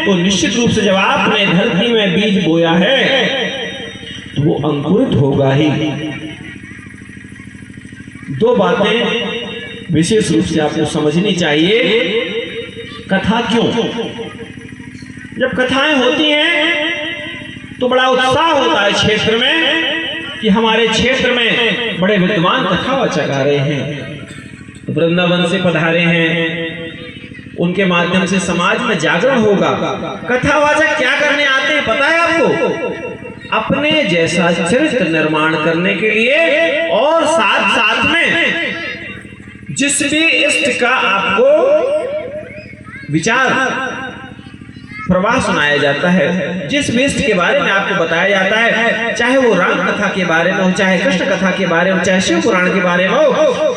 तो निश्चित रूप से जब आपने धरती में बीज बोया है तो वो अंकुरित होगा ही। दो बातें विशेष रूप से आपको समझनी चाहिए। कथा क्यों? जब कथाएं होती हैं तो बड़ा उत्साह होता है क्षेत्र में कि हमारे क्षेत्र में बड़े विद्वान कथावाचक आ रहे हैं, वृंदावन से पधारे हैं, उनके माध्यम से समाज में जागरण होगा। कथावाचक क्या करने आते हैं पता है आपको? अपने जैसा चरित्र निर्माण करने के लिए, और साथ साथ में जिस भी इष्ट का आपको विचार प्रवाह सुनाया जाता है, जिस भी इष्ट के बारे में आपको बताया जाता है, चाहे वो राम कथा के बारे में हो, चाहे कृष्ण कथा के बारे में, चाहे शिव पुराण के बारे में हो,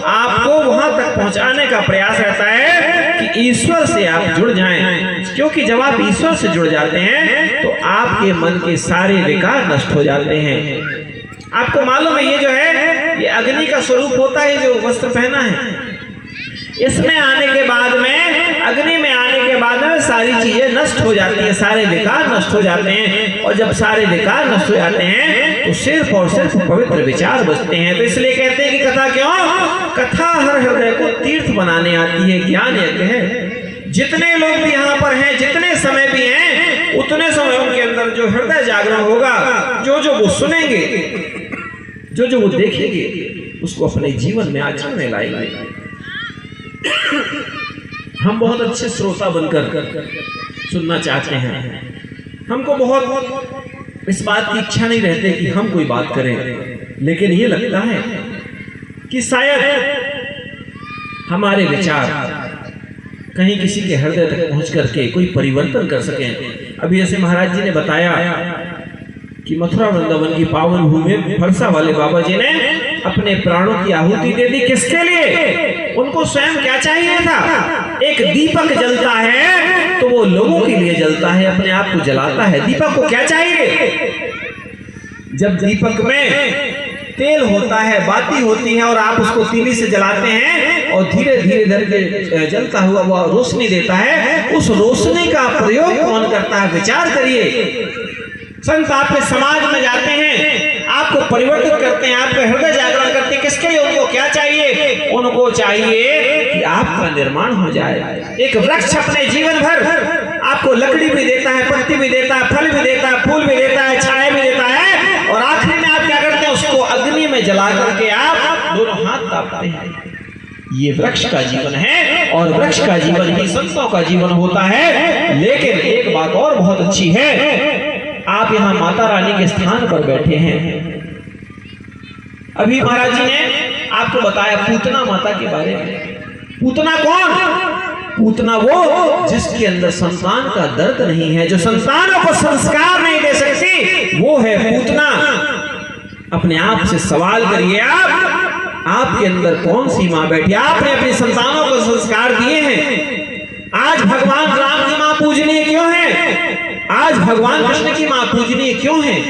आपको वहां तक पहुंचाने का प्रयास रहता है कि ईश्वर से आप जुड़ जाएं। क्योंकि जब आप ईश्वर से जुड़ जाते हैं तो आपके मन के सारे विकार नष्ट हो जाते हैं। आपको मालूम है ये जो है ये अग्नि का स्वरूप होता है, जो वस्त्र पहना है, इसमें आने के बाद में, अग्नि में आने के बाद में सारी चीजें नष्ट हो जाती हैं, सारे विकार नष्ट हो जाते हैं। और जब सारे विकार नष्ट हो जाते हैं तो सिर्फ और सिर्फ पवित्र विचार बचते हैं। तो इसलिए कहते हैं कि कथा क्यों? कथा हर हृदय को तीर्थ बनाने आती है, ज्ञान यज्ञ है। जितने लोग भी यहाँ पर हैं, जितने समय भी हैं, उतने समय उनके अंदर जो हृदय जागरण होगा, जो जो वो सुनेंगे, जो जो वो देखेंगे, उसको अपने जीवन में आचरण में लाएंगे। हम बहुत अच्छे श्रोता बनकर सुनना चाहते हैं, हमको बहुत इस बात की इच्छा नहीं रहती कि हम कोई बात करें, लेकिन ये लगता है कि शायद हमारे विचार कहीं किसी के हृदय तक पहुंच करके कोई परिवर्तन कर सकें। अभी जैसे महाराज जी ने बताया कि मथुरा वृंदावन की पावन भूमि में फरसा वाले बाबा जी ने अपने प्राणों की आहुति दे दी। किसके लिए? उनको स्वयं क्या चाहिए था? एक दीपक जलता है तो वो लोगों के लिए जलता है, अपने आप को जलाता है। दीपक को क्या चाहिए? जब दीपक में तेल होता है, बाती होती है, और आप उसको तीली से जलाते हैं और धीरे धीरे धीरे जलता हुआ वो रोशनी देता है, उस रोशनी का प्रयोग कौन करता है? विचार करिए। संत आपके समाज में जाते हैं, आपको परिवर्तित करते हैं, आपका हृदय जागरण करते हैं। किसके लिए? उनको क्या चाहिए? उनको चाहिए कि आपका निर्माण हो जाए। एक वृक्ष अपने जीवन भर आपको लकड़ी भी देता है, पत्ती भी देता है, फल भी देता है, फूल भी देता है, छाया भी देता है, और आखिर में आप क्या करते हैं? उसको अग्नि में जला करके आप दोनों हाथ तापते हैं। ये वृक्ष का जीवन है, और वृक्ष का जीवन ही संतों का जीवन होता है। लेकिन एक बात और बहुत अच्छी है, आप यहाँ माता रानी के स्थान पर बैठे हैं। अभी महाराज जी ने आपको बताया पूतना माता के बारे में। पूतना कौन? पूतना वो जिसके अंदर संतान का दर्द नहीं है, जो संतानों को संस्कार नहीं दे सकती, वो है पूतना। अपने आप से सवाल करिए, आपके अंदर कौन सी माँ बैठी? आपने अपनी संतानों को संस्कार दिए हैं? आज भगवान राम की माँ पूजनीय क्यों है? आज भगवान कृष्ण की माँ पूजनीय क्यों है?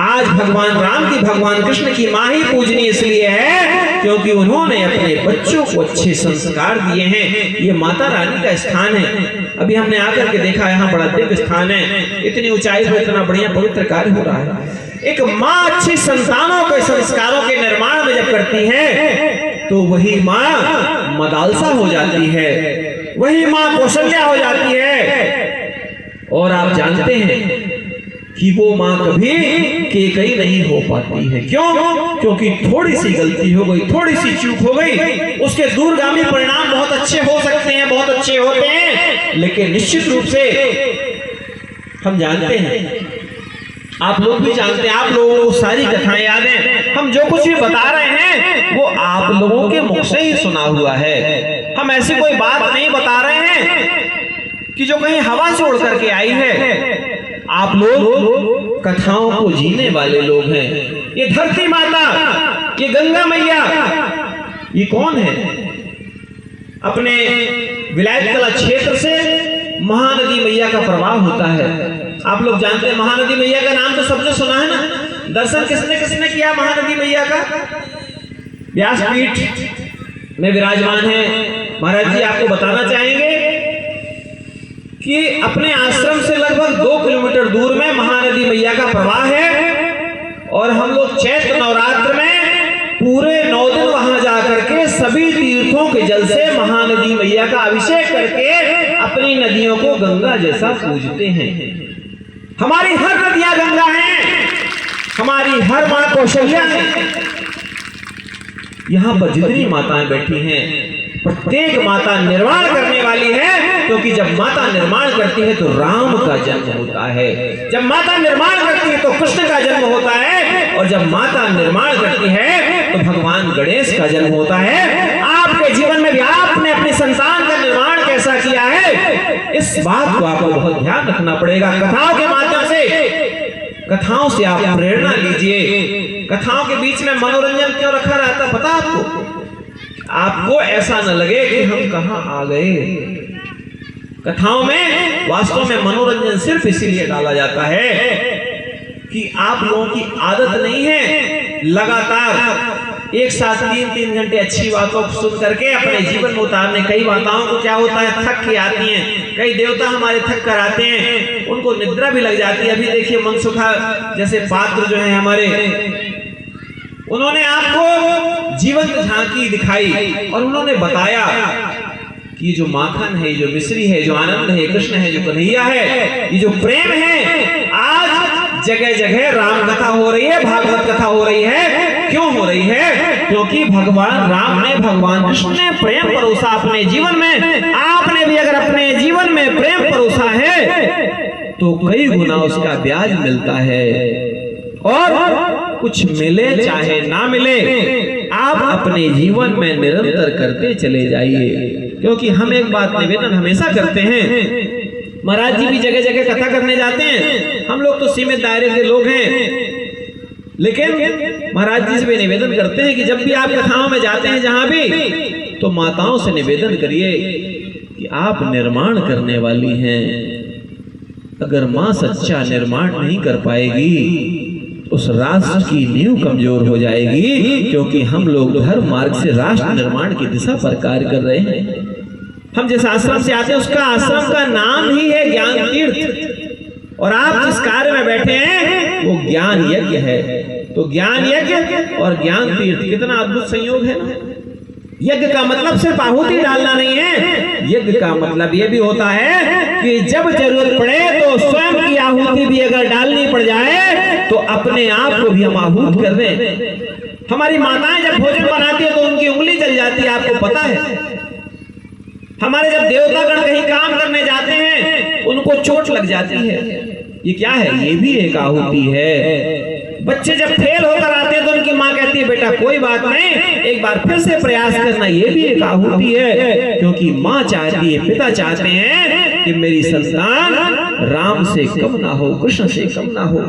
आज भगवान राम की, भगवान कृष्ण की माँ ही पूजनीय इसलिए है क्योंकि उन्होंने अपने बच्चों को अच्छे संस्कार दिए हैं। ये माता रानी का स्थान है। अभी हमने आकर के देखा, यहाँ बड़ा दिव्य स्थान है, इतनी ऊंचाई पर इतना बढ़िया पवित्र कार्य हो रहा है। एक माँ अच्छी संतानों के संस्कारों के निर्माण में जब करती है तो वही माँ मदालसा हो जाती है, वही माँ कौशल्या हो जाती है। और आप जानते हैं कि वो माँ कभी केकई नहीं हो पाती है। क्यों? क्योंकि थोड़ी सी गलती हो गई, थोड़ी सी चूक हो गई, उसके दूरगामी परिणाम बहुत अच्छे हो सकते हैं, बहुत अच्छे होते हैं, लेकिन निश्चित रूप से हम जानते हैं, आप लोग भी जानते हैं, आप लोगों को सारी कथाएं याद हैं। हम जो कुछ भी बता रहे हैं वो आप लोगों के मुख से ही सुना हुआ है। हम ऐसी कोई बात नहीं बता रहे हैं कि जो कहीं हवा से उड़ करके आई है। आप लोग कथाओं को जीने वाले लोग हैं। ये धरती माता, ये गंगा मैया, ये कौन है? अपने विलायत कला क्षेत्र से महानदी मैया का प्रवाह होता है। आप लोग जानते हैं महानदी मैया का नाम तो सबने सुना है ना। दर्शन किसने किसने किया महानदी मैया का? व्यासपीठ में विराजमान है महाराज जी। आपको बताना चाहेंगे कि अपने आश्रम से लगभग 2 किलोमीटर दूर में महानदी मैया का प्रवाह है और हम लोग चैत्र नवरात्र में पूरे 9 दिन वहां जाकर के सभी तीर्थों के जल से महानदी मैया का अभिषेक करके अपनी नदियों को गंगा जैसा पूजते हैं। हमारी हर नदियां गंगा हैं, हमारी हर मां कौशल्या है। यहां पर जितनी माताएं बैठी हैं प्रत्येक माता निर्माण करने वाली है, क्योंकि जब माता निर्माण करती है तो राम का जन्म होता है, जब माता निर्माण करती है तो कृष्ण का जन्म होता है, और जब माता निर्माण करती है तो भगवान गणेश का जन्म होता है। आपके जीवन में भी आपने अपनी संतान का निर्माण कैसा किया है, इस बात को आपको बहुत ध्यान रखना पड़ेगा। कथाओं के माध्यम से, कथाओं से आप प्रेरणा लीजिए। कथाओं के बीच में मनोरंजन क्यों रखा रहता पता आपको? आपको ऐसा न लगे कि हम कहां आ गए। कथाओं में वास्तव में मनोरंजन सिर्फ इसीलिए डाला जाता है कि आप लोगों की आदत नहीं है लगातार एक साथ 3-3 घंटे अच्छी बातों को सुन करके अपने जीवन में उतारने। कई माताओं को क्या होता है, थक के आती हैं, कई देवता हमारे थक कर आते हैं, उनको निद्रा भी लग जाती है। अभी देखिए मनसुखा जैसे पात्र जो है हमारे, उन्होंने आपको जीवंत झांकी दिखाई और उन्होंने बताया कि ये जो माखन है, जो मिश्री है, जो आनंद है, कृष्ण है, जो कन्हैया है, ये जो प्रेम है, आज जगह जगह राम कथा हो रही है, भागवत कथा हो रही है। क्यों हो रही है? क्योंकि भगवान राम ने, भगवान कृष्ण ने प्रेम परोसा अपने जीवन में। आपने भी अगर अपने जीवन में प्रेम परोसा है तो कई गुना उसका ब्याज मिलता है। और कुछ मिले चाहे ना मिले, आप अपने जीवन में निरंतर करते चले जाइए। क्योंकि हम एक बात निवेदन हमेशा करते हैं, महाराज जी भी जगह जगह कथा करने जाते हैं, हम लोग तो सीमित दायरे के लोग हैं, लेकिन महाराज जी से भी निवेदन करते हैं कि जब भी आप कथाओं में जाते हैं जहां भी, तो माताओं से निवेदन करिए कि आप निर्माण करने वाली हैं। अगर मां सच्चा निर्माण नहीं कर पाएगी उस राष्ट्र की नींव कमजोर हो जाएगी। क्योंकि हम लोग धर्म मार्ग से राष्ट्र निर्माण की दिशा पर कार्य कर रहे हैं। हम जिस आश्रम से आते हैं उसका आश्रम का नाम ही है ज्ञान तीर्थ, और आप जिस कार्य में बैठे हैं वो ज्ञान यज्ञ है। तो ज्ञान यज्ञ और ज्ञान तीर्थ कितना अद्भुत संयोग है ना। यज्ञ का मतलब सिर्फ आहुति डालना नहीं है, यज्ञ का मतलब ये भी होता है कि जब जरूरत पड़े तो स्वयं की आहुति भी अगर डालनी पड़ जाए तो अपने आप को भी हम आहूत कर दें। हमारी माताएं जब भोजन बनाती है तो उनकी उंगली जल जाती है, आपको पता है। हमारे जब देवतागण कहीं काम करने जाते हैं उनको चोट लग जाती है, ये क्या है? ये भी एक आहुति है। बच्चे जब फेल होकर आते हैं तो उनकी माँ कहती है बेटा कोई बात नहीं, एक बार फिर से प्रयास करना, ये भी एक आहुति है। क्योंकि माँ चाहती है, पिता चाहते हैं कि मेरी संतान राम से कम ना हो, कृष्ण से कम ना हो।